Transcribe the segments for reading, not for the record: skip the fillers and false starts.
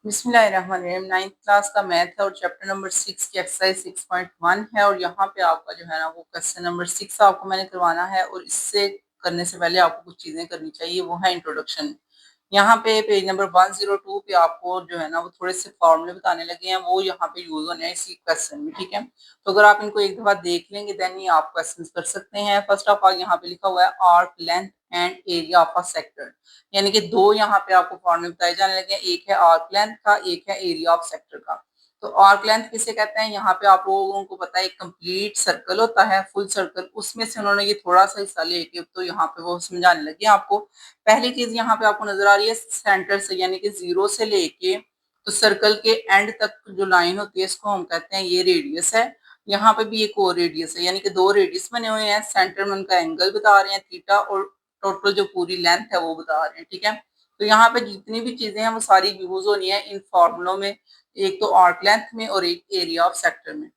बिस्मिल्लाहिर्रहमानिर्रहीम। 9th class का math है और चैप्टर नंबर 6 की एक्सरसाइज 6.1 है और यहाँ पे आपका जो है ना वो क्वेश्चन नंबर 6 आपको मैंने करवाना है और इससे करने से पहले आपको कुछ चीजें करनी चाहिए, वो है इंट्रोडक्शन। यहाँ पे पेज नंबर 102 पे आपको जो है ना वो थोड़े से फॉर्मूले बताने लगे हैं, वो यहाँ पे यूज होने हैं इसी क्वेश्चन में। ठीक है, तो अगर आप इनको एक दफा देख लेंगे देन ही आप क्वेश्चन कर सकते हैं। फर्स्ट ऑफ ऑल यहाँ पे लिखा हुआ है arc length and area of a sector, यानी कि दो यहाँ पे आपको फॉर्मूले बताए जाने लगे हैं, एक है आर्क लेंथ का, एक है एरिया ऑफ सेक्टर का। तो आर्क लेंथ किसे कहते हैं, यहाँ पे आप लोगों को पता है एक कंप्लीट सर्कल होता है, फुल सर्कल, उसमें से उन्होंने ये थोड़ा सा हिस्सा लेके तो यहाँ पे वो समझाने लगे आपको। पहली चीज यहाँ पे आपको नजर आ रही है सेंटर से, यानी कि जीरो से लेके तो सर्कल के एंड तक जो लाइन होती है इसको हम कहते हैं ये रेडियस है। यहाँ पे भी एक और रेडियस है, यानी कि दो रेडियस बने हुए हैं, सेंटर में उनका एंगल बता रहे हैं थीटा, और टोटल जो पूरी लेंथ है वो बता रहे हैं। ठीक है, तो यहाँ पे जितनी भी चीजें हैं वो सारी यूज होनी है इन फॉर्मूलों में, एक तो आर्क लेंथ में और एक एरिया ऑफ सेक्टर में।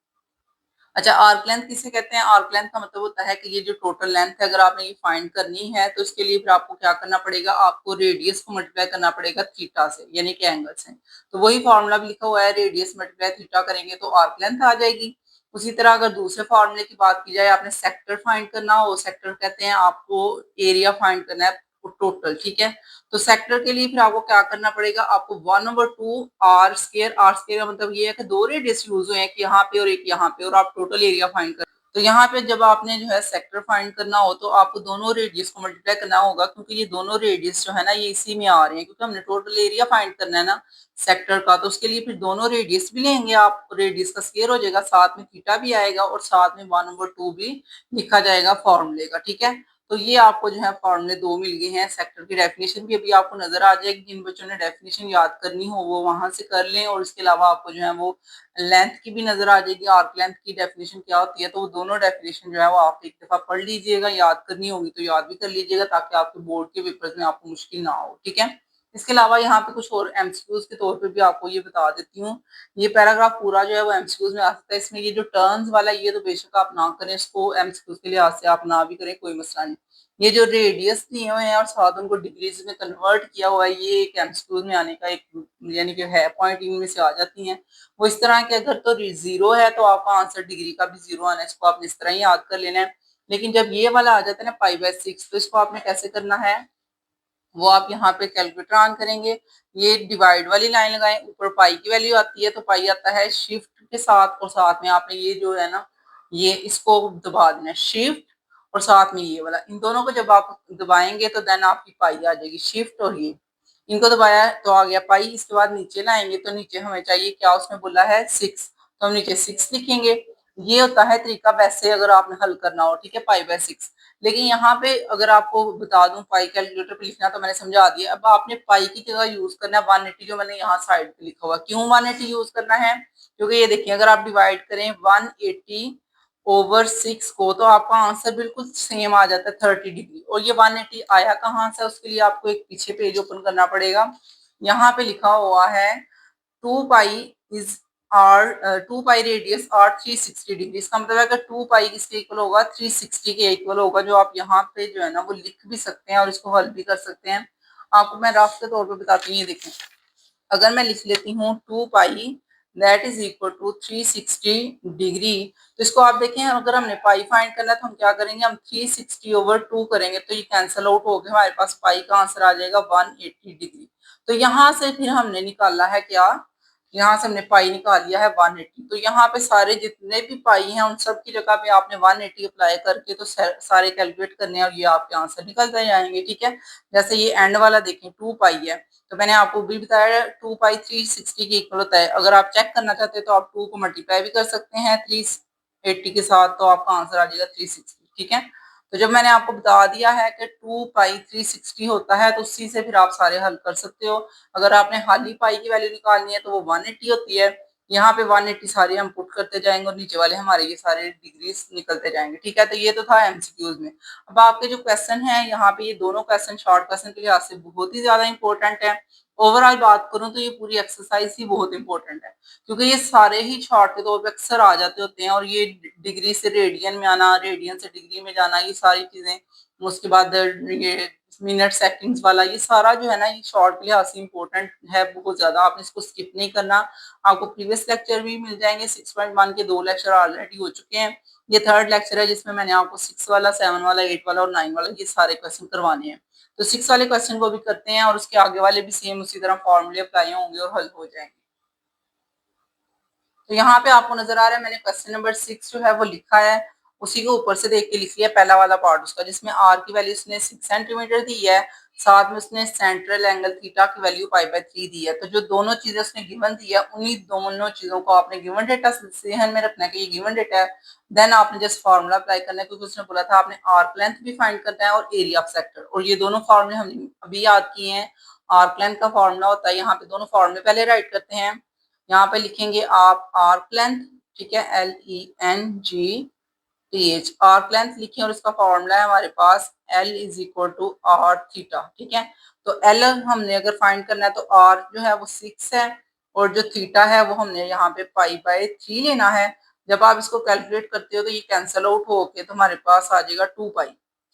अच्छा, आर्क लेंथ किसे कहते हैं? आर्क लेंथ का मतलब होता है कि ये जो टोटल लेंथ है अगर आपने ये फाइंड करनी है तो इसके लिए फिर आपको क्या करना पड़ेगा, आपको रेडियस को मल्टीप्लाई करना पड़ेगा थीटा से, यानी कि एंगल से। तो वही फॉर्मूला भी लिखा हुआ है, रेडियस मल्टीप्लाई थीटा करेंगे तो आर्क लेंथ आ जाएगी। उसी तरह अगर दूसरे फॉर्मूले की बात की जाए, आपने सेक्टर फाइंड करना हो, सेक्टर कहते हैं आपको एरिया फाइंड करना है टोटल। ठीक है, तो सेक्टर के लिए फिर आपको क्या करना पड़ेगा, आपको 1/2 आर स्केयर, आर स्केयर का मतलब ये है कि दो रेडियस यूज हुए हैं, एक यहाँ पे और एक यहाँ पे, और आप टोटल एरिया फाइंड कर। तो यहाँ पे जब आपने जो है सेक्टर फाइंड करना हो तो आपको दोनों रेडियस को मल्टीप्लाई करना होगा, क्योंकि ये दोनों रेडियस जो है ना ये इसी में आ रहे हैं, क्योंकि हमने टोटल एरिया फाइंड करना है ना सेक्टर का, तो उसके लिए फिर दोनों रेडियस भी लेंगे आप, रेडियस का स्केयर हो जाएगा, साथ में थीटा भी आएगा और साथ में 1/2 भी लिखा जाएगा फॉर्मूले का। ठीक है, तो ये आपको जो है फॉर्मूले दो मिल गए हैं। सेक्टर की डेफिनेशन भी अभी आपको नजर आ जाएगी, जिन बच्चों ने डेफिनेशन याद करनी हो वो वहां से कर लें, और इसके अलावा आपको जो है वो लेंथ की भी नजर आ जाएगी, आर्क लेंथ की डेफिनेशन क्या होती है, तो वो दोनों डेफिनेशन जो है वो आप एक दफा पढ़ लीजिएगा, याद करनी होगी तो याद भी कर लीजिएगा, ताकि आपके बोर्ड के पेपर्स में आपको मुश्किल ना हो। ठीक है, इसके अलावा यहाँ पे कुछ और एमसीक्यूज के तौर पे भी आपको ये बता देती हूँ। ये पैराग्राफ पूरा जो है वो एमसीक्यूज में आ सकता है, इसमें ये जो टर्न्स वाला ये तो बेशक आप ना करें, इसको एमसीक्यूज के लिहाज से आप ना भी करें, कोई मसला नहीं। ये जो रेडियस दिए हुए हैं और साथ उनको डिग्रीज में कन्वर्ट किया हुआ है, ये एक एमसीक्यूज में आने का एक यानी कि है पॉइंट, इनमें से आ जाती हैं वो इस तरह के। अगर तो जीरो है तो आपका आंसर डिग्री का भी जीरो आना है, इसको आपने इस तरह ही याद कर लेना है। लेकिन जब ये वाला आ जाता है ना π/6, तो इसको आपने कैसे करना है, वो आप यहाँ पे कैलकुलेटर ऑन करेंगे, ये डिवाइड वाली लाइन लगाएं, ऊपर पाई की वैल्यू आती है तो पाई आता है शिफ्ट के साथ, और साथ में आपने ये जो है ना ये इसको दबा देना है शिफ्ट, और साथ में ये वाला, इन दोनों को जब आप दबाएंगे तो देन आपकी पाई आ जाएगी, शिफ्ट और ये इनको दबाया तो आ गया पाई। इसके बाद नीचे लाएंगे तो नीचे हमें चाहिए क्या, उसमें बोला है 6, तो हम नीचे 6 लिखेंगे। ये होता है तरीका वैसे अगर आपने हल करना हो। ठीक है, π/6। लेकिन यहाँ पे अगर आपको बता दूं पाई कैलकुलेटर पे लिखना तो मैंने समझा दिया, अब आपने पाई की जगह यूज करना है 180, जो मैंने यहाँ साइड पे लिखा हुआ। क्यों 180 यूज करना है, क्योंकि ये देखिए अगर आप डिवाइड करें 180/6 को तो आपका आंसर बिल्कुल सेम आ जाता है 30 डिग्री। और ये 180 आया कहाँ से, उसके लिए आपको एक पीछे पेज ओपन करना पड़ेगा, यहाँ पे लिखा हुआ है 2 pi is r 2 pi radius r 360 degree. इसका मतलब है कि 2 पाई किसके इक्वल होगा, 360 के इक्वल होगा, जो आप यहाँ पे जो है ना वो लिख भी सकते हैं और इसको हल भी कर सकते हैं। आपको मैं रफ के तौर पे बताती हूँ, ये देखें अगर मैं लिख लेती हूँ 2 pi that is equal to 360 degree, तो इसको आप देखें अगर हमने पाई फाइंड करना है तो हम क्या करेंगे, हम 360/2 करेंगे तो ये कैंसिल आउट हो गया, हमारे पास पाई का आंसर आ जाएगा 180 डिग्री। तो यहाँ से फिर हमने निकाला है क्या, यहाँ से हमने पाई निकाल लिया है 180, तो यहाँ पे सारे जितने भी पाई हैं उन सब की जगह पे आपने 180 अप्लाई करके तो सारे कैलकुलेट करने हैं और ये आपके आंसर निकलते जाएंगे। ठीक है, जैसे ये एंड वाला देखें 2 पाई है, तो मैंने आपको भी बताया 2 पाई 360 के इक्वल होता है। अगर आप चेक करना चाहते हैं तो आप 2 को मल्टीप्लाई भी कर सकते हैं 380 के साथ, तो आपका आंसर आ जाएगा 360। ठीक है, तो जब मैंने आपको बता दिया है कि 2 पाई 360 होता है तो उसी से फिर आप सारे हल कर सकते हो। अगर आपने खाली पाई की वैल्यू निकालनी है तो वो 180 होती है, यहाँ पे 180 सारे हम पुट करते जाएंगे और नीचे वाले हमारे ये सारे डिग्रीज निकलते जाएंगे। ठीक है, तो ये तो था एमसीक्यूज में। अब आपके जो क्वेश्चन है यहाँ पे, ये दोनों क्वेश्चन शॉर्ट क्वेश्चन के लिहाज से बहुत ही ज्यादा इंपॉर्टेंट है। ओवरऑल बात करूं तो ये पूरी एक्सरसाइज ही बहुत इंपॉर्टेंट है, क्योंकि ये सारे ही शॉर्ट के तौर पे अक्सर आ जाते होते हैं, और ये डिग्री से रेडियन में आना, रेडियन से डिग्री में जाना, ये सारी चीजें, उसके बाद ये मिनट सेकंड्स वाला, ये सारा जो है ना ये शॉर्ट के लिहाज से इंपॉर्टेंट है बहुत ज्यादा, आपने इसको स्किप नहीं करना। आपको प्रीवियस लेक्चर भी मिल जाएंगे, 6.1 के 2 लेक्चर ऑलरेडी हो चुके हैं। ये थर्ड लेक्चर है जिसमें मैंने आपको 6 वाला, 7 वाला, 8 वाला और 9 वाला ये सारे क्वेश्चन करवाने हैं। तो 6 वाले क्वेश्चन को भी करते हैं और उसके आगे वाले भी सेम उसी तरह फॉर्मूले अप्लाई होंगे और हल हो जाएंगे। तो यहाँ पे आपको नजर आ रहा है मैंने क्वेश्चन नंबर 6 जो है वो लिखा है, उसी को ऊपर से देख के लिख लिया पहला वाला पार्ट उसका, जिसमें आर की वैल्यू उसने 6 सेंटीमीटर दी है, साथ में उसने सेंट्रल एंगल थीटा की वैल्यू π/3 दी है। तो जो दोनों चीजें उसने गिवन दी है उन्हीं दोनों चीजों को आपने गिवन डेटा ध्यान में रखना है कि ये गिवन डेटा है। देन आपने जस्ट फार्मूला अप्लाई करना है, क्योंकि उसने बोला था आपने आर्क लेंथ भी फाइंड करना है और एरिया ऑफ सेक्टर, और ये दोनों फार्मूले हमने अभी याद किए हैं। आर्क लेंथ का फार्मूला होता है, यहाँ पे दोनों फार्मूले पहले राइट करते हैं। यहाँ पे लिखेंगे आप आर्क लेंथ, ठीक है, LENGTH, आर्क लेंथ लिखे और इसका फॉर्मूला है हमारे पास L is equal to r theta, ठीक है। तो L हमने अगर फाइंड करना है तो R जो है वो 6 है और जो थीटा है वो हमने यहाँ पे π/3 लेना है। जब आप इसको कैलकुलेट करते हो तो ये कैंसल आउट होके तो हमारे पास आ जाएगा 2π,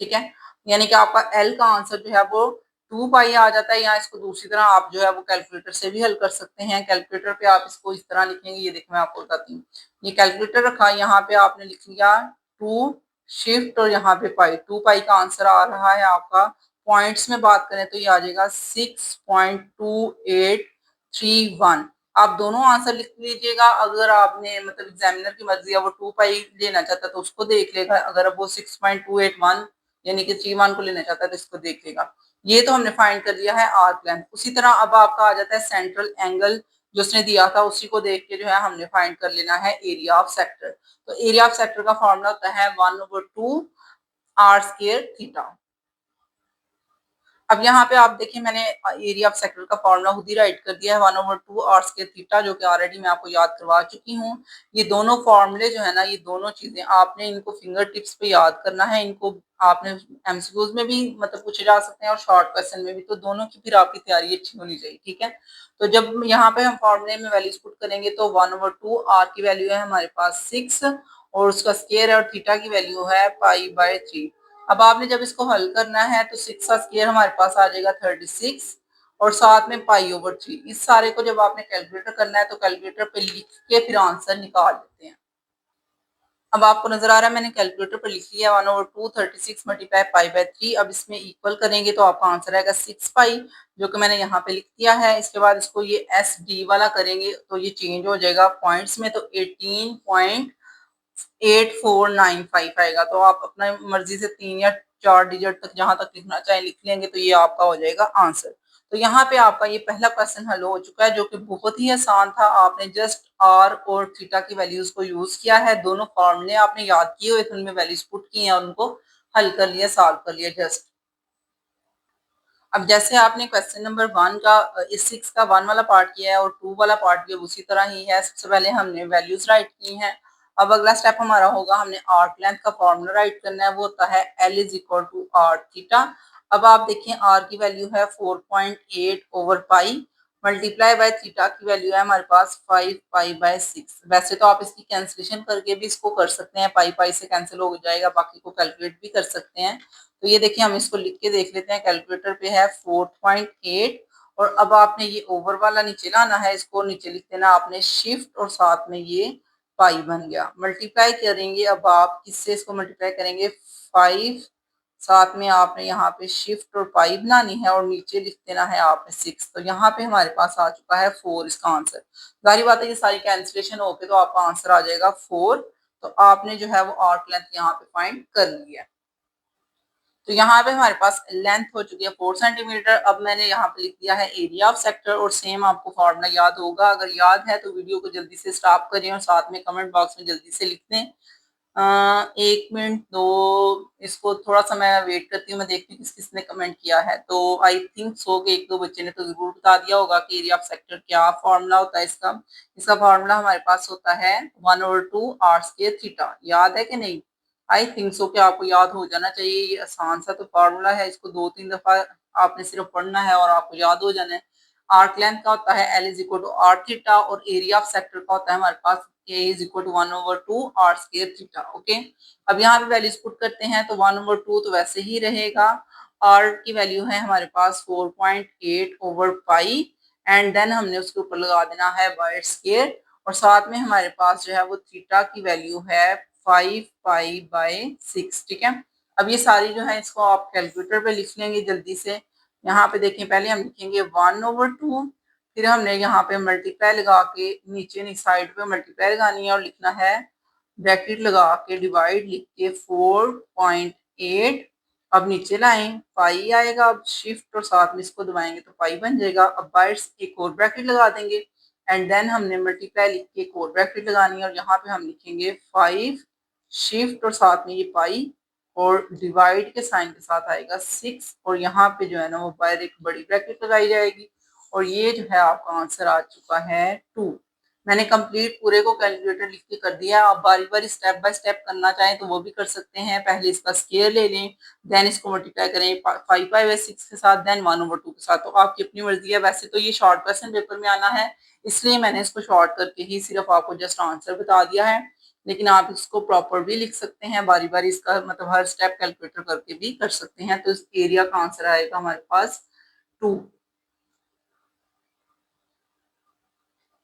ठीक है। यानी कि आपका L का आंसर जो है वो 2π आ जाता है। या इसको दूसरी तरह आप जो है वो कैलकुलेटर से भी हल कर सकते हैं। कैलकुलेटर पे आप इसको इस तरह लिखेंगे, ये देखो मैं आपको बताती हूँ। ये कैलकुलेटर रखा, यहाँ पे आपने लिख लिया 2 शिफ्ट और यहाँ पे पाई, 2π का आंसर आ रहा है आपका। पॉइंट्स में बात करें तो ये आ जाएगा 6.2831। आप दोनों आंसर लिख लीजिएगा। अगर आपने मतलब एग्जामिनर की मर्जी है वो 2π लेना चाहता है तो उसको देख लेगा, अगर अब वो 6.281 यानी कि 3 को लेना चाहता है तो इसको देख लेगा। ये तो हमने फाइंड कर लिया है आर्क लेंथ। उसी तरह अब आपका आ जाता है सेंट्रल एंगल, जो उसने दिया था उसी को देख के जो है हमने फाइंड कर लेना है एरिया ऑफ सेक्टर। तो एरिया ऑफ सेक्टर का फॉर्मूला होता है 1/2 आर स्क्वायर थीटा। अब यहाँ पे आप देखिए मैंने एरिया ऑफ सेक्टर का फॉर्मूला खुद ही राइट कर दिया है 1/2 आर स्क्वायर थीटा, जो कि ऑलरेडी मैं आपको याद करवा चुकी हूँ। ये दोनों फॉर्मूले जो है ना, ये दोनों चीजें आपने इनको फिंगर टिप्स पे याद करना है। इनको आपने एमसीक्यूज में भी मतलब पूछे जा सकते हैं और शॉर्ट क्वेश्चन में भी, तो दोनों की फिर आपकी तैयारी अच्छी होनी चाहिए, ठीक है। तो जब यहाँ पे हम फॉर्मूले में वैल्यूज पुट करेंगे तो 1/2 आर की वैल्यू है हमारे पास 6 और उसका स्क्वायर है और थीटा की वैल्यू है π/3। अब आपने जब इसको हल करना है तो 6 का स्क्वायर हमारे पास आ जाएगा 36 और साथ में π/3। इस सारे को जब आपने कैलकुलेटर करना है तो कैलकुलेटर पे लिख के फिर आंसर निकाल लेते हैं। अब आपको नजर आ रहा है मैंने कैलकुलेटर पर लिख लिया 1/2 36 मल्टीप्लाई π/3। अब इसमें इक्वल करेंगे तो आपका आंसर आएगा 6π, जो कि मैंने यहाँ पे लिख दिया है। इसके बाद इसको ये SD वाला करेंगे तो ये चेंज हो जाएगा पॉइंट्स में, तो 18.8495 आएगा। तो आप अपना मर्जी से 3 या 4 डिजिट तक जहां तक लिखना चाहे लिख लेंगे, तो ये आपका हो जाएगा आंसर। तो यहाँ पे आपका ये पहला क्वेश्चन हल हो चुका है, जो कि बहुत ही आसान था। आपने जस्ट आर और थीटा की वैल्यूज को यूज किया है, दोनों फॉर्मूले आपने याद किए हुए थे, उनमें वैल्यूज पुट की हैं और उनको हल कर लिया, सॉल्व कर लिया जस्ट। अब जैसे आपने क्वेश्चन नंबर 1 का इस 6 का 1 वाला पार्ट किया है और 2 वाला पार्ट भी उसी तरह ही है। सबसे पहले हमने वैल्यूज राइट की हैं। अब अगला स्टेप हमारा होगा, हमने आर्क लेंथ का फॉर्मूला राइट करना है, वो होता है L is equal to r theta. अब आप देखिए आर की वैल्यू है 4.8/पाई मल्टीप्लाई बाय थीटा की वैल्यू है हमारे पास 5π/6। वैसे तो आप इसकी कैंसिलेशन करके भी इसको कर सकते हैं, पाई पाई से कैंसिल हो जाएगा, बाकी को कैलकुलेट भी कर सकते हैं। तो ये देखिए हम इसको लिख के देख लेते हैं। कैलकुलेटर पे है 4.8 और अब आपने ये ओवर वाला नीचे लाना है, इसको नीचे लिख देना आपने शिफ्ट और साथ में ये पाई बन गया। मल्टीप्लाई करेंगे, अब आप किससे इसको मल्टीप्लाई करेंगे, 5, साथ में आपने यहाँ पे शिफ्ट और पाई बनानी है और नीचे लिख देना है आपने 6। तो यहाँ पे हमारे पास आ चुका है 4 इसका आंसर। जाहिर बात है ये सारी कैंसिलेशन होके तो आपका आंसर आ जाएगा 4। तो आपने जो है वो आर्क लेंथ यहाँ पे फाइंड कर लिया। तो यहाँ पे हमारे पास लेंथ हो चुकी है 4 सेंटीमीटर। अब मैंने यहाँ पे लिख दिया है एरिया ऑफ सेक्टर और सेम आपको फॉर्मूला याद होगा। अगर याद है तो वीडियो को जल्दी से स्टॉप करें और साथ में कमेंट बॉक्स में जल्दी से लिख दें। 1 मिनट दो, इसको थोड़ा सा मैं वेट करती हूँ, मैं देखती हूँ किस किसने कमेंट किया है। तो आई थिंक सो के 1-2 बच्चे ने तो जरूर बता दिया होगा कि एरिया ऑफ सेक्टर क्या फॉर्मूला होता है इसका। इसका फॉर्मूला हमारे पास होता है 1/2 आर स्क्वायर थीटा। याद है कि नहीं? आई थिंक सो कि आपको याद हो जाना चाहिए। ये आसान सा तो फार्मूला है, इसको 2-3 दफा आपने सिर्फ पढ़ना है और आपको याद हो जाना है। आर्क लेंथ का होता है L is equal to r theta और एरिया ऑफ सेक्टर का होता है हमारे पास A is equal to 1/2 r square theta. Okay, अब यहाँ पे वैल्यूज पुट करते हैं तो 1/2 तो वैसे ही रहेगा आर की वैल्यू है हमारे पास 4.8 ओवर पाई, एंड देन हमने उसके ऊपर लगा देना है वाई स्क्वायर, और साथ में हमारे पास जो है वो थीटा की वैल्यू है 5 पाई बाय 6। ठीक है, अब ये सारी जो है इसको आप कैलकुलेटर पे लिख लेंगे जल्दी से। यहाँ पे देखें, पहले हम लिखेंगे 1/2, फिर हमने यहाँ पे मल्टीप्लाई लगा के नीचे नहीं साइड पे मल्टीप्लाई लगानी है और लिखना है ब्रैकेट लगा के डिवाइड लिख के 4.8। अब नीचे लाएं पाई आएगा, अब शिफ्ट और साथ में इसको दबाएंगे तो पाई बन जाएगा। अब बाहर एक और ब्रैकेट लगा देंगे, एंड देन हमने मल्टीप्लाई लिख के एक और ब्रैकेट लगानी है और यहाँ पे हम लिखेंगे 5 शिफ्ट और साथ में ये पाई और डिवाइड के साइन के साथ आएगा 6, और यहाँ पे जो है ना वो बाहर एक बड़ी ब्रैकेट लगाई जाएगी, और ये जो है आपका आंसर आ चुका है 2। मैंने कंप्लीट पूरे को कैलकुलेटर लिख के कर दिया। आप बारी बारी स्टेप बाय स्टेप करना चाहें तो वो भी कर सकते हैं। पहले इसका स्क्वायर ले लें, देन इसको मल्टीप्लाई करें 5/6 के साथ, देन 1/2 के साथ। तो आपकी अपनी मर्जी है। वैसे तो ये शॉर्ट क्वेश्चन पेपर में आना है, इसलिए मैंने इसको शॉर्ट करके ही सिर्फ आपको जस्ट आंसर बता दिया है, लेकिन आप इसको प्रॉपर भी लिख सकते हैं, बारी बारी इसका मतलब हर स्टेप कैलकुलेटर करके भी कर सकते हैं। तो इस एरिया का आंसर आएगा हमारे पास 2।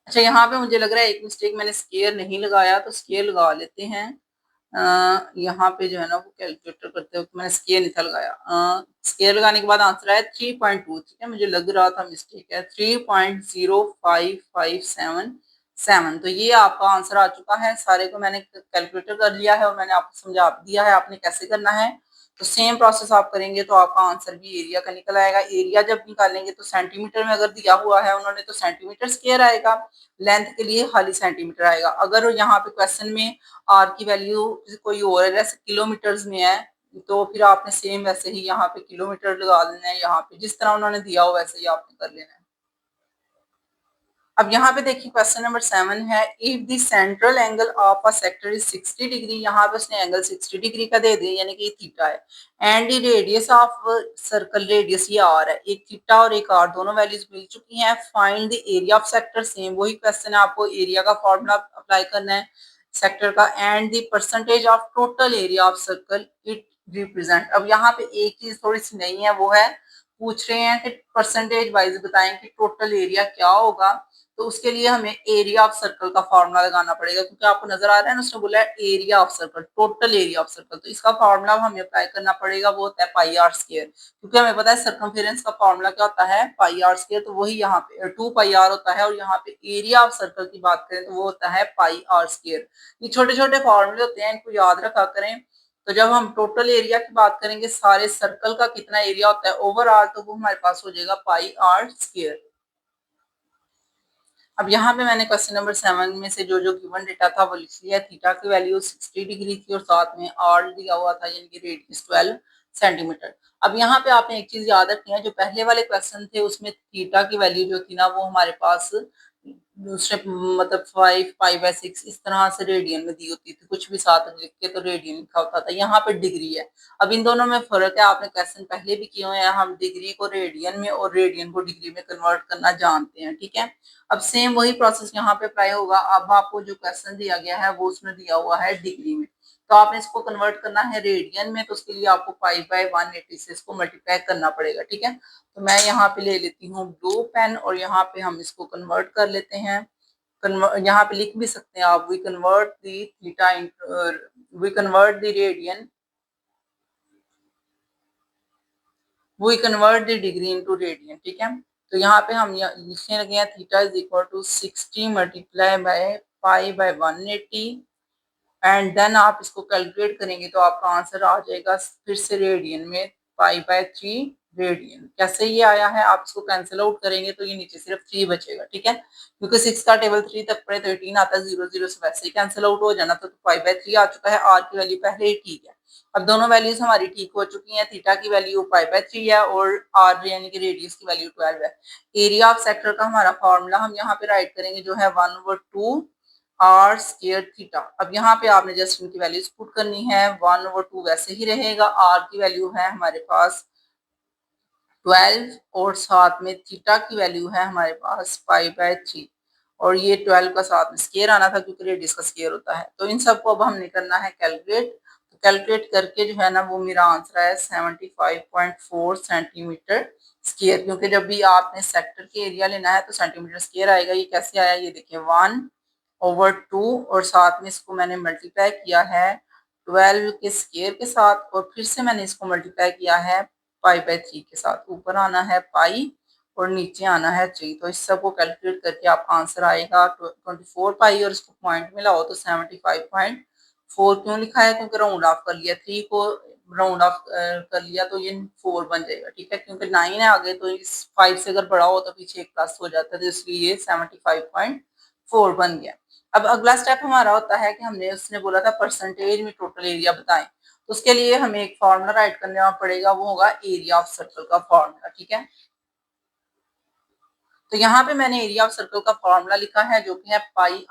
अच्छा, यहाँ पे मुझे लग रहा है एक मिस्टेक, मैंने स्केयर नहीं लगाया, तो स्केयर लगा लेते हैं। यहाँ पे जो है ना वो कैलकुलेटर करते वक्त मैंने स्केयर नहीं था लगाया। स्केयर लगाने के बाद आंसर आया 3.2। ठीक है, मुझे लग रहा था मिस्टेक है, 3.0557। तो ये आपका आंसर आ चुका है। सारे को मैंने कैलकुलेटर कर लिया है और मैंने आपको समझा दिया है आपने कैसे करना है। तो सेम प्रोसेस आप करेंगे तो आपका आंसर भी एरिया का निकल आएगा। एरिया जब निकालेंगे तो सेंटीमीटर में अगर दिया हुआ है उन्होंने तो सेंटीमीटर स्क्वायर आएगा, लेंथ के लिए खाली सेंटीमीटर आएगा। अगर यहाँ पे क्वेश्चन में आर की वैल्यू कोई और है, जैसे किलोमीटर्स में है, तो फिर आपने सेम वैसे ही यहाँ पे किलोमीटर लगा लेना है। यहाँ पे जिस तरह उन्होंने दिया हो वैसे ही आपने कर लेना है। अब यहाँ पे देखिए क्वेश्चन नंबर 7 है, if the central angle of a sector is 60 degree. यहाँ पे उसने एंगल 60 डिग्री का दे दिया, यानी कि थीटा है, and the radius of circle, radius ये आर है। एक थीटा और एक आर दोनों वैल्यूज मिल चुकी हैं। Find the area of sector, same वही क्वेश्चन है, आपको एरिया का फॉर्मूला अप्लाई करना है सेक्टर का, and the percentage of total area of circle it represent. अब यहाँ पे एक चीज थोड़ी सी नहीं है, वो है पूछ रहे हैं कि परसेंटेज वाइज बताएं कि टोटल एरिया क्या होगा। तो उसके लिए हमें एरिया ऑफ सर्कल का फॉर्मूला लगाना पड़ेगा, क्योंकि आपको नजर आ रहा है ना उसने बोला है area of circle, total area of circle. तो इसका फॉर्मूला हमें अप्लाई करना पड़ेगा, वो होता है पाई आर स्क्वायर, क्योंकि हमें पता है सर्कमफेरेंस का फॉर्मूला क्या होता है, पाई आर स्क्वायर। तो वही यहाँ पे 2 पाई आर होता है, और यहाँ पे एरिया ऑफ सर्कल की बात करें तो वो होता है पाई आर स्क्वायर। ये छोटे छोटे फॉर्मूले होते हैं, इनको याद रखा करें। तो जब हम टोटल एरिया की बात करेंगे, सारे सर्कल का कितना एरिया होता है ओवरऑल, तो वो हमारे पास हो जाएगा पाई आर स्क्वायर। अब यहाँ पे मैंने क्वेश्चन नंबर 7 में से जो जो गिवन डेटा था वो लिख लिया। थीटा की वैल्यू 60 डिग्री थी और साथ में आर दिया हुआ था, यानी कि रेडियस 12 सेंटीमीटर। अब यहाँ पे आपने एक चीज याद रखनी है, जो पहले वाले क्वेश्चन थे उसमें थीटा की वैल्यू जो थी ना वो हमारे पास दूसरे मतलब 5/6 इस तरह से रेडियन में दी होती थी, कुछ भी साथ लिख के तो रेडियन लिखा होता था। यहाँ पे डिग्री है। अब इन दोनों में फर्क है, आपने क्वेश्चन पहले भी किए हुए हैं। हम डिग्री को रेडियन में और रेडियन को डिग्री में कन्वर्ट करना जानते हैं, ठीक है। अब सेम वही प्रोसेस यहाँ पे अप्लाई होगा। अब आपको जो क्वेश्चन दिया गया है वो उसमें दिया हुआ है डिग्री में, तो आपने इसको कन्वर्ट करना है रेडियन में, तो उसके लिए आपको पाई/180 से इसको मल्टीप्लाई करना पड़ेगा, ठीक है। तो मैं यहाँ पे ले लेती हूँ ब्लू पेन और यहाँ पे हम इसको कन्वर्ट कर लेते हैं। यहाँ पे लिख भी सकते हैं आप, we convert the theta we convert the radian, we convert the degree into radian, ठीक है। तो यहाँ पे हम लिखने लगे हैं theta is equal to 60 multiply by pi, and then आप इसको कैलकुलेट करेंगे तो आपका आंसर आ जाएगा फिर से रेडियन में पाई/3 रेडियन। कैसे ये आया है, आप इसको कैंसिल आउट करेंगे तो ये नीचे सिर्फ 3 बचेगा, ठीक है, क्योंकि 6 का टेबल 3 तक पड़े तो 18 आता है, 0 0 से वैसे ही कैंसिल आउट हो जाना। तो पाई/3 आ चुका है। आर की वैल्यू पहले ही ठीक है। अब दोनोों वैल्यूज हमारी ठीक हो चुकी हैं। थीटा की वैल्यू पाई/3 है और आर यानी कि रेडियस की वैल्यू 12 है। एरिया ऑफ सेक्टर का हमारा फॉर्मूला हम यहाँ पे राइट करेंगे जो है 1/2 आर स्क्वायर थीटा। अब यहाँ पे आपने जस्ट इनकी वैल्यूज पुट करनी है। 1/2 वैसे ही रहेगा। आर की वैल्यू है हमारे पास 12 और साथ में थीटा की वैल्यू है हमारे पास पाई/3, और ये 12 का साथ में स्क्वायर आना था क्योंकि रेडियस का स्क्वायर होता है। तो इन सबको अब हमने करना है कैलकुलेट। तो कैलकुलेट करके जो है ना वो मेरा आंसर आया 75.4 सेंटीमीटर स्क्वायर, क्योंकि जब भी आपने सेक्टर के एरिया लेना है तो सेंटीमीटर स्क्वायर आएगा। ये कैसे आया, ये देखिए 1/2 और साथ में इसको मैंने मल्टीप्लाई किया है 12 के स्क्वायर के साथ और फिर से मैंने इसको मल्टीप्लाई किया है पाई/3 के साथ। ऊपर आना है पाई और नीचे आना है 3। तो इस सब को कैलकुलेट करके आपका आंसर आएगा 24 पाई और इसको पॉइंट में लाओ तो 75.4 क्यों लिखा है, क्योंकि राउंड ऑफ कर लिया, 3 को राउंड ऑफ कर लिया तो ये 4 बन जाएगा, ठीक है, क्योंकि 9 है आगे तो इस 5 से अगर बड़ा हो तो पीछे एक प्लस हो जाता है, तो इसलिए ये 75.4 बन गया। अब अगला स्टेप हमारा होता है कि हमने उसने बोला था परसेंटेज में टोटल एरिया बताएं, तो उसके लिए हमें एक फॉर्मूला राइट करना पड़ेगा, वो होगा एरिया ऑफ सर्कल का फॉर्मूला, ठीक है। तो यहाँ पे मैंने एरिया ऑफ सर्कल का फॉर्मूला लिखा है जो कि है पाई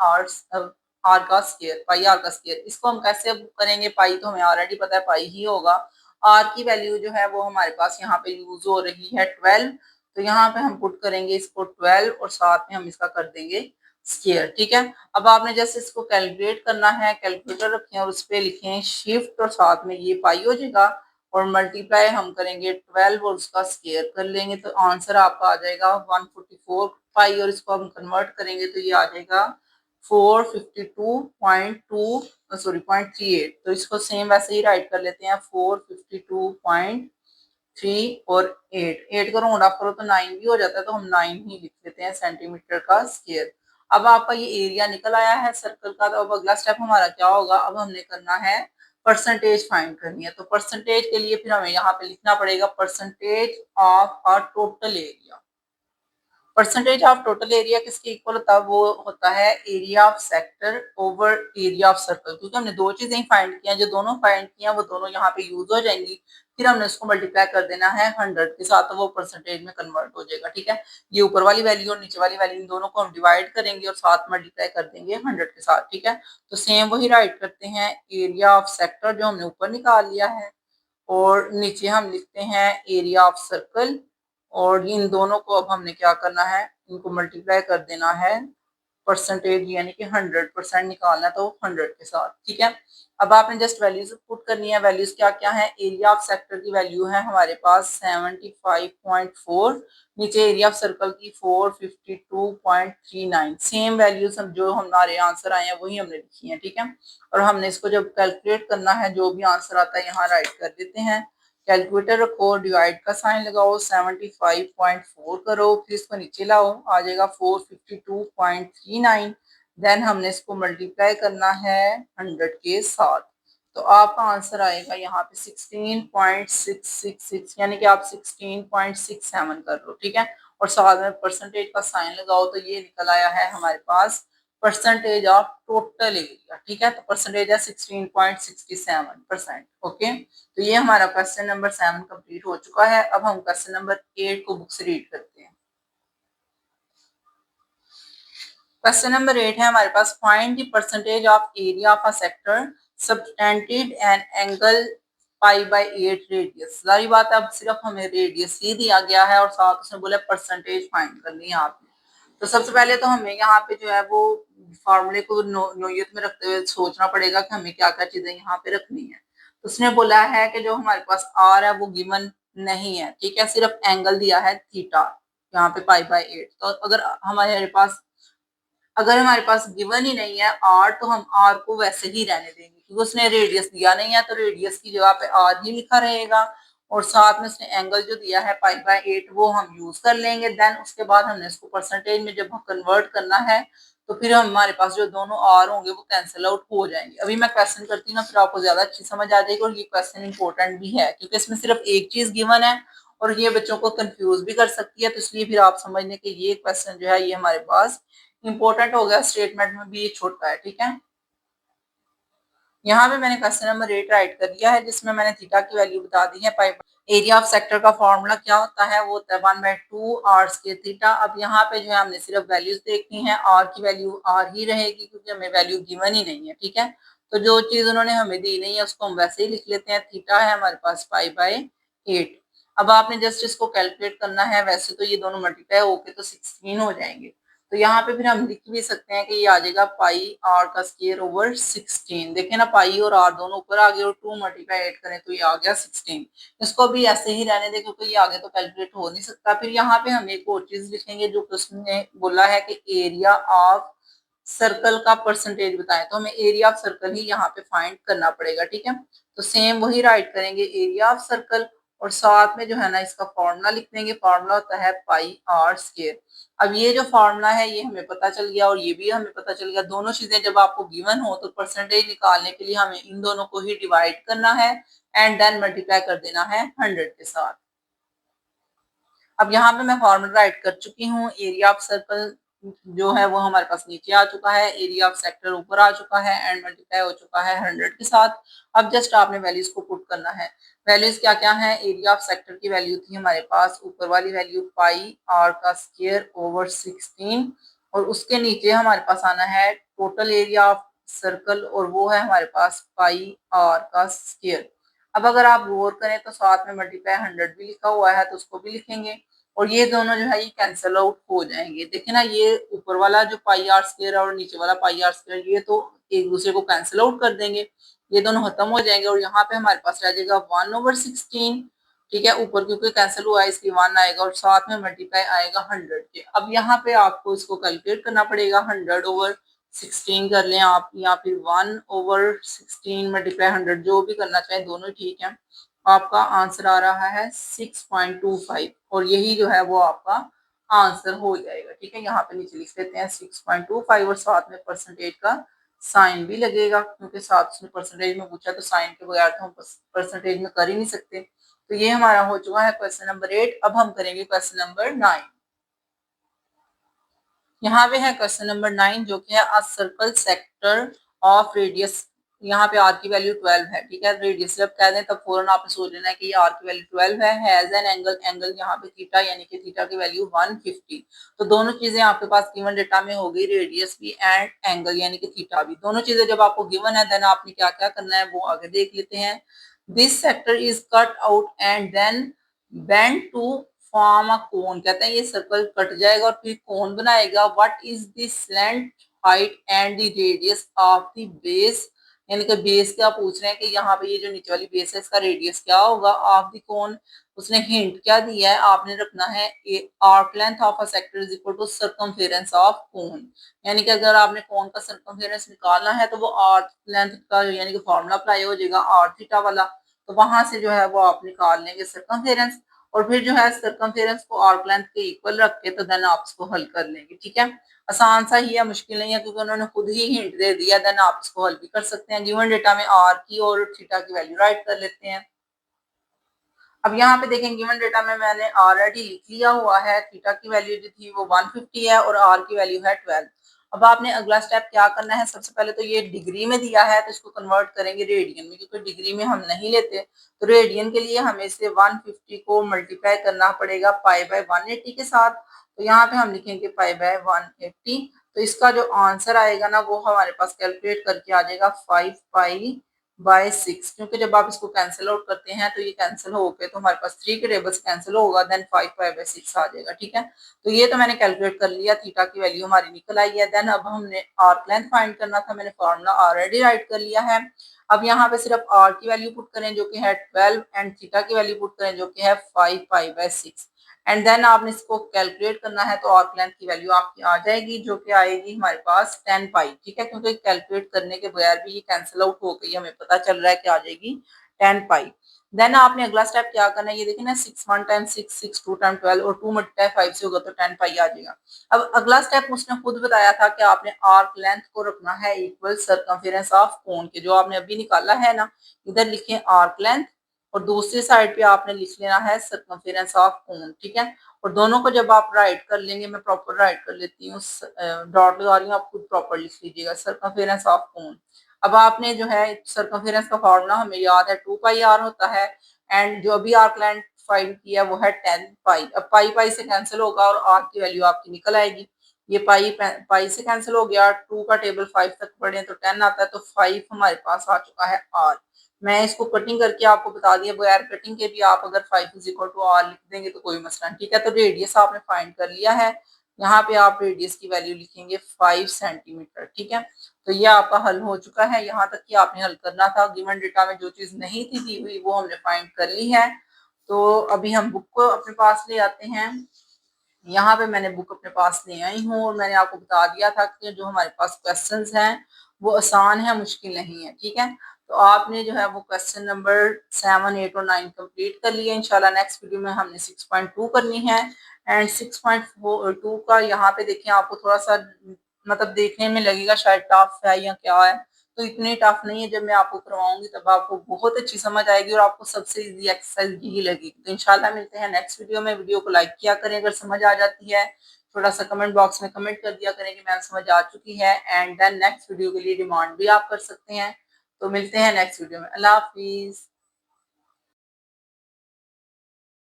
आर का स्क्वायर, पाई आर का स्क्वायर। इसको हम कैसे करेंगे, पाई तो हमें ऑलरेडी पता है पाई ही होगा। आर की वैल्यू जो है वो हमारे पास यहाँ पे यूज हो रही है 12, तो यहाँ पे हम पुट करेंगे इसको 12 और साथ में हम इसका कर देंगे स्क्वायर, ठीक है। अब आपने जैसे इसको कैलकुलेट करना है, कैलकुलेटर रखें और उस पर लिखें शिफ्ट और साथ में ये पाई हो जाएगा और मल्टीप्लाई हम करेंगे 12 और उसका स्क्वायर कर लेंगे तो आंसर आपका आ जाएगा 144 पाई और इसको हम कन्वर्ट करेंगे तो ये आ जाएगा 452.2 सॉरी 0.38। तो इसको सेम वैसे ही राइट कर लेते हैं 452.3 और 8 को राउंड ऑफ करो तो 9 भी हो जाता है, तो हम 9 ही लिख लेते हैं सेंटीमीटर का स्क्वायर। अब आपका ये एरिया निकल आया है सर्कल का, तो अब अगला स्टेप हमारा क्या होगा, अब हमने करना है परसेंटेज फाइंड करनी है। तो परसेंटेज के लिए फिर हमें यहाँ पे लिखना पड़ेगा percentage of a total area. Percentage of total area किसके इक्वल होता है, वो होता है area of sector over area of circle, क्योंकि हमने दो चीजें फाइंड की हैं, जो दोनों फाइंड की हैं वो दोनों यहाँ पे यूज हो जाएंगी। फिर हमने उसको मल्टीप्लाई कर देना है 100 के साथ, तो वो परसेंटेज में कन्वर्ट हो जाएगा, ठीक है। ये ऊपर वाली वैल्यू और नीचे वाली वैल्यू इन दोनों को हम डिवाइड करेंगे और साथ मल्टीप्लाई कर देंगे 100 के साथ, ठीक है। तो सेम वही राइट करते हैं एरिया ऑफ सेक्टर जो हमने ऊपर निकाल लिया है और नीचे हम लिखते हैं एरिया ऑफ सर्कल और इन दोनों को अब हमने क्या करना है, इनको मल्टीप्लाई कर देना है परसेंटेज, यानी कि 100% निकालना है तो 100 के साथ, ठीक है। अब आपने जस्ट वैल्यूज पुट करनी है। वैल्यूज क्या क्या है, एरिया ऑफ सेक्टर की वैल्यू है हमारे पास 75.4, नीचे एरिया ऑफ सर्कल की 452.39। सेम वैल्यूज हम जो हमारे आंसर आए हैं वही हमने लिखी है, ठीक है। और हमने इसको जब कैलकुलेट करना है, जो भी आंसर आता है यहाँ राइट कर देते हैं। कैलकुलेटर रखो, डिवाइड का साइन लगाओ, 75.4 करो, फिर इसको नीचे लाओ, आ जाएगा 452.39। देन हमने इसको मल्टीप्लाई करना है 100 के साथ, तो आपका आंसर आएगा यहाँ पे 16.666, यानी कि आप 16.67 कर लो, ठीक है। और साथ में परसेंटेज का साइन लगाओ तो ये निकल आया है हमारे पास परसेंटेज ऑफ टोटल एरिया, ठीक है। तो परसेंटेज है 16.67%, ओके। तो ये हमारा क्वेश्चन नंबर 7 कंप्लीट हो चुका है। अब हम क्वेश्चन नंबर 8 को बुक से रीड करते हैं। क्वेश्चन नंबर 8 है हमारे पास, find the percentage of area of a sector subtended an angle pi radius. सारी बात अब सिर्फ हमें रेडियस ही दिया गया है और साथ उसने बोला परसेंटेज फाइंड करनी है आपने। तो सबसे पहले तो हमें यहाँ पे जो है वो फॉर्मूले को नोयत में रखते हुए सोचना पड़ेगा कि हमें क्या क्या चीजें यहाँ पे रखनी है। तो उसने बोला है कि जो हमारे पास आर है वो गिवन नहीं है, ठीक है, सिर्फ एंगल दिया है थीटा यहाँ पे पाई/8। तो अगर हमारे पास गिवन ही नहीं है आर, तो हम आर को वैसे ही रहने देंगे, क्योंकि उसने रेडियस दिया नहीं है, तो रेडियस की जगह पे आर ही लिखा रहेगा। और साथ में उसने एंगल जो दिया है पाई/8 वो हम यूज कर लेंगे। देन उसके बाद हमने इसको परसेंटेज में जब कन्वर्ट करना है तो फिर हमारे पास जो दोनों आर होंगे वो कैंसिल आउट हो जाएंगे। अभी मैं क्वेश्चन करती हूँ ना, फिर आपको ज्यादा अच्छी समझ आ जाएगी। और ये क्वेश्चन इंपॉर्टेंट भी है क्योंकि इसमें सिर्फ एक चीज गिवन है और ये बच्चों को कंफ्यूज भी कर सकती है, तो इसलिए फिर आप समझने के ये क्वेश्चन जो है ये हमारे पास इंपॉर्टेंट हो गया, स्टेटमेंट में भी ये छोटा है, ठीक है। यहाँ पे मैंने क्वेश्चन नंबर 8 राइट कर दिया है जिसमें मैंने थीटा की वैल्यू बता दी है। पाई एरिया ऑफ सेक्टर का फॉर्मूला क्या होता है, वो होता है 1/2 आर स्क्वायर थीटा। अब यहाँ पे जो है हमने सिर्फ वैल्यूज देखनी है, आर की वैल्यू आर ही रहेगी क्योंकि हमें वैल्यू गिवन ही नहीं है, ठीक है। तो जो चीज उन्होंने हमें दी नहीं है उसको हम वैसे ही लिख लेते हैं। थीटा है हमारे पास पाई/8। अब आपने जस्ट इसको कैलकुलेट करना है, वैसे तो ये दोनों मल्टीप्लाई होके तो 16 हो जाएंगे। तो तो यहाँ पे फिर हम लिख भी सकते हैं कि ये आ जाएगा पाई आर का स्क्वायर ओवर 16। देखें ना, पाई और आर दोनों ऊपर आ गए और 2 मल्टीप्लाई 8 करें तो ये आ गया 16। इसको भी ऐसे ही रहने दें क्योंकि ये आगे तो कैलकुलेट हो नहीं सकता। फिर यहाँ पे हम एक और चीज लिखेंगे जो क्वेश्चन ने बोला है कि एरिया ऑफ सर्कल का परसेंटेज बताएं, तो हमें एरिया ऑफ सर्कल ही यहाँ पे फाइंड करना पड़ेगा। ठीक है, तो सेम वही राइट करेंगे एरिया ऑफ सर्कल और साथ में जो है ना इसका फॉर्मूला लिख देंगे। फॉर्मूला होता है पाई आर स्क्वायर। अब ये जो फॉर्मूला है ये हमें पता चल गया और ये भी हमें पता चल गया। दोनों चीजें जब आपको गिवन हो तो परसेंटेज निकालने के लिए हमें इन दोनों को ही डिवाइड करना है एंड देन मल्टीप्लाई कर देना है 100 के साथ। अब यहाँ पे मैं फॉर्मूला राइट कर चुकी हूँ। एरिया ऑफ सर्कल जो है वो हमारे पास नीचे आ चुका है, एरिया ऑफ सेक्टर ऊपर आ चुका है एंड मल्टीप्लाई हो चुका है 100 के साथ। अब जस्ट आपने वैल्यूज को पुट करना है। वैल्यूज क्या क्या है? एरिया ऑफ सेक्टर की वैल्यू थी हमारे पास ऊपर वाली वैल्यू पाई आर का स्क्वायर ओवर 16 और उसके नीचे हमारे पास आना है टोटल एरिया ऑफ सर्कल और वो है हमारे पास पाई आर का स्क्वायर। अब अगर आप गौर करें तो साथ में मल्टीप्लाई 100 भी लिखा हुआ है तो उसको भी लिखेंगे और ये दोनों जो है ये कैंसिल आउट हो जाएंगे। देखिए ना, ये ऊपर वाला जो पाई आर स्क्वायर और नीचे वाला पाई आर स्क्वायर ये तो एक दूसरे को कैंसिल आउट कर देंगे, ये दोनों खत्म हो जाएंगे और यहाँ पे हमारे पास रह जाएगा 1/16। ठीक है, ऊपर क्योंकि कैंसिल हुआ है इसलिए 1 आएगा और साथ में मल्टीप्लाई आएगा 100 के। अब यहाँ पे आपको इसको कैलकुलेट करना पड़ेगा। 100/16 कर लें आप या फिर 1/16 मल्टीप्लाई 100, जो भी करना चाहें दोनों ठीक है। आपका आंसर आ रहा है 6.25 और यही जो है वो आपका आंसर हो जाएगा। ठीक है, यहाँ पे नीचे लिख देते हैं 6.25 और साथ में परसेंटेज का साइन भी लगेगा क्योंकि साथ उसने परसेंटेज में पूछा तो साइन के बगैर तो हम परसेंटेज में कर ही नहीं सकते। तो ये हमारा हो चुका है क्वेश्चन नंबर 8। अब हम करेंगे क्वेश्चन नंबर 9। यहाँ पे है क्वेश्चन नंबर 9 जो कि है a circle sector of radius. यहाँ पे आर की वैल्यू 12 है। ठीक है, रेडियस जब कह दें तब फौरन आपने सोच लेना है कि ये आर की वैल्यू 12 है। हैज एन एंगल, एंगल यहाँ पे थीटा यानी कि थीटा की वैल्यू 150। तो दोनों चीजें आपके पास गिवन डेटा में होगी, रेडियस भी एंड एंगल यानी कि थीटा भी। दोनों चीजें जब आपको गिवन है देन आपने क्या क्या करना है वो आगे देख लेते हैं। This sector is cut out and then bend to form a cone. कहते हैं ये सर्कल कट जाएगा और फिर कोन बनाएगा। What is the slant height and the radius of the base, यानी कि बेस क्या पूछ रहे हैं कि यहाँ पे ये जो नीचे वाली बेस है इसका रेडियस क्या होगा ऑफ द कोन। उसने हिंट क्या दिया है, आपने रखना है arc length of a sector is equal to circumference of cone. यानी कि अगर आपने कोन का सर्कमफेरेंस निकालना है तो वो आर्क लेंथ का यानी कि फॉर्मूला अप्लाई हो जाएगा आर थीटा वाला, तो वहां से जो है वो आप निकाल लेंगे सर्कमफेरेंस और फिर जो है सर्कमफेरेंस को आर्क लेंथ के इक्वल रख के तो देन आप इसको हल कर लेंगे। ठीक है, आसान सा ही है, मुश्किल नहीं है क्योंकि उन्होंने खुद ही हिंट दे दिया। देन आप इसको हल भी कर सकते हैं। गिवन डेटा में आर की और थीटा की वैल्यू राइट कर लेते हैं। अब यहाँ पे देखें गिवन डेटा में मैंने ऑलरेडी लिख लिया हुआ है। थीटा की वैल्यू जो थी वो 150 है और आर की वैल्यू है 12। अब आपने अगला स्टेप क्या करना है, सबसे पहले तो ये डिग्री में दिया है तो इसको कन्वर्ट करेंगे रेडियन में, क्योंकि डिग्री में हम नहीं लेते। तो रेडियन के लिए हमें से 150 को मल्टीप्लाई करना पड़ेगा पाई बाय 180 के साथ। तो यहाँ पे हम लिखेंगे पाई बाय 180। तो इसका जो आंसर आएगा ना वो हमारे पास कैलकुलेट करके आ जाएगा 5 पाई/6, क्योंकि जब आप इसको कैंसिल आउट करते हैं तो ये कैंसिल हो गए तो हमारे पास 3 के टेबल्स कैंसिल होगा देन 5 पाई/6 आ जाएगा। ठीक है, तो ये तो मैंने कैलकुलेट कर लिया, थीटा की वैल्यू हमारी निकल आई है। देन अब हमने आर्क लेंथ फाइंड करना था, मैंने फॉर्मूला ऑलरेडी राइट कर लिया है। अब यहाँ पे सिर्फ आर की वैल्यू पुट करें जो कि है 12 एंड थीटा की वैल्यू पुट करें जो कि है 5 पाई/6 एंड देन आपने इसको कैलकुलेट करना है तो आर्क लेंथ की वैल्यू आपकी आ जाएगी जो कि आएगी हमारे पास 10 पाई। ठीक है, क्योंकि कैलकुलेट करने के बगैर भी ये कैंसिल आउट हो गई, हमें पता चल रहा है कि आ जाएगी 10 पाई। देन आपने अगला स्टेप क्या करना है, ये देखिए ना 6 1 10 6 6 2 10 12 और 2 मल्टीप्लाई 5 से होगा तो 10 पाई आ जाएगा। अब अगला स्टेप उसने खुद बताया था कि आपने आर्क लेंथ को रखना है इक्वल सर्कमफेरेंस ऑफ कोन के, जो आपने अभी निकाला है ना, इधर लिखें आर्क लेंथ और दूसरी साइड पे आपने लिख लेना है सर्कमफेरेंस ऑफ कोन। ठीक है, और दोनों को जब आप राइट कर लेंगे, मैं प्रॉपर राइट कर लेती हूँ, डॉट लगा रही हूँ, आप खुद प्रॉपर लिख लीजिएगा सर्कमफेरेंस ऑफ कोन। अब आपने जो है सर्कमफेरेंस का फॉर्मूला हमें याद है 2 पाई आर होता है एंड जो अभी आर्क लेंथ फाइंड किया वो है 10 पाई। अब पाई पाई से कैंसिल होगा और आर की वैल्यू आपकी निकल आएगी। ये पाई पाई से कैंसिल हो गया, 2 का टेबल 5 तक पढ़े तो 10 आता है, तो 5 हमारे पास आ चुका है आर। मैं इसको कटिंग करके आपको बता दिया, बगैर कटिंग के भी आप अगर 5 इज इक्वल टू आर लिख देंगे तो कोई मसला नहीं। ठीक है, तो रेडियस आपने फाइंड कर लिया है यहाँ पे आप रेडियस की वैल्यू लिखेंगे 5 सेंटीमीटर। ठीक है, तो ये आपका हल हो चुका है। यहाँ तक कि आपने हल करना था। गिवन डेटा में जो चीज नहीं थी दी हुई वो हमने फाइंड कर ली है। तो अभी हम बुक को अपने पास ले आते हैं। यहाँ पे मैंने बुक अपने पास ले आई हूँ और मैंने आपको बता दिया था कि जो हमारे पास क्वेश्चंस हैं वो आसान है, मुश्किल नहीं है। ठीक है, तो आपने जो है वो क्वेश्चन नंबर 7, 8 और 9 कंप्लीट कर लिए। इंशाल्लाह नेक्स्ट वीडियो में हमने 6.2 करनी है। एंड 6.2 का यहाँ पे देखें, आपको थोड़ा सा मतलब देखने में लगेगा शायद टफ है या क्या है, तो इतनी टफ नहीं है। जब मैं आपको करवाऊंगी तब आपको बहुत अच्छी समझ आएगी और आपको सबसे इजी एक्सरसाइज यही लगेगी। तो इंशाल्लाह मिलते हैं नेक्स्ट वीडियो में। वीडियो को लाइक किया करें अगर समझ आ जाती है, थोड़ा सा कमेंट बॉक्स में कमेंट कर दिया करें कि मैम समझ आ चुकी है। एंड देन नेक्स्ट वीडियो के लिए डिमांड भी आप कर सकते हैं। तो मिलते हैं नेक्स्ट वीडियो में। अल्लाह हाफिज।